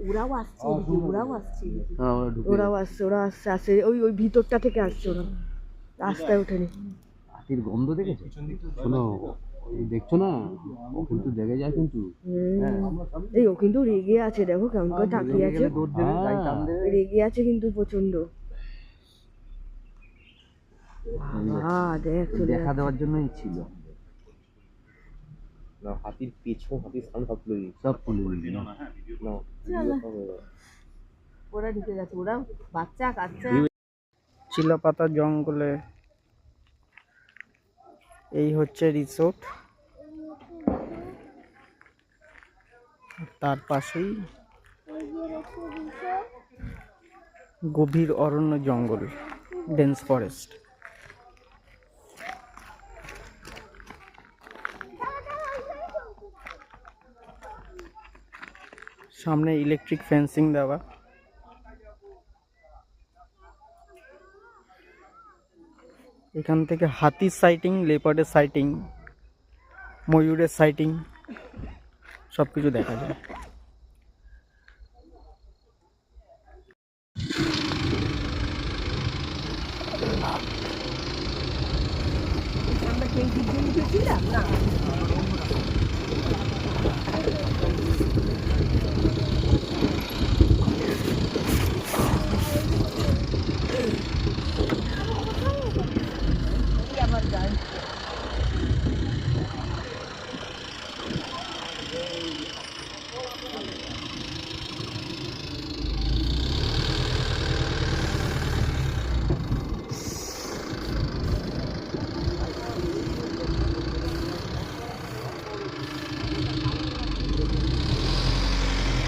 ওরাও আসছে, ওরা আসছে ওই ওই ভিতরটা থেকে আসছে, ওরা রাস্তায় ওঠেনি। হাতির গন্ধ দেখেছো? শোনো, দেখছো না, ও কিন্তু জেগে যায় কিন্তু। এই ও কিন্তু রেগে আছে, দেখো কেমন করে তাকিয়ে আছে, রেগে আছে কিন্তু প্রচন্ড। দেখ দেখা দেওয়ার জন্যই ছিল। হাতির পেছন, হাতির সামনে সব তুলে দিই, সব তুলে দিই। ওরা ঢুকে গেছে, ওরা বাচ্চা কাচ্চা। চিলাপাতা জঙ্গলে এই হচ্ছে রিসোর্ট, তার পাশেই গভীর অরণ্য জঙ্গল, ডেন্স ফরেস্ট। সামনে ইলেকট্রিক ফেন্সিং দেওয়া। এখান থেকে হাতির সাইটিং, লেপার্ডের সাইটিং, ময়ূরের সাইটিং সব কিছু দেখা যায়। আমার গান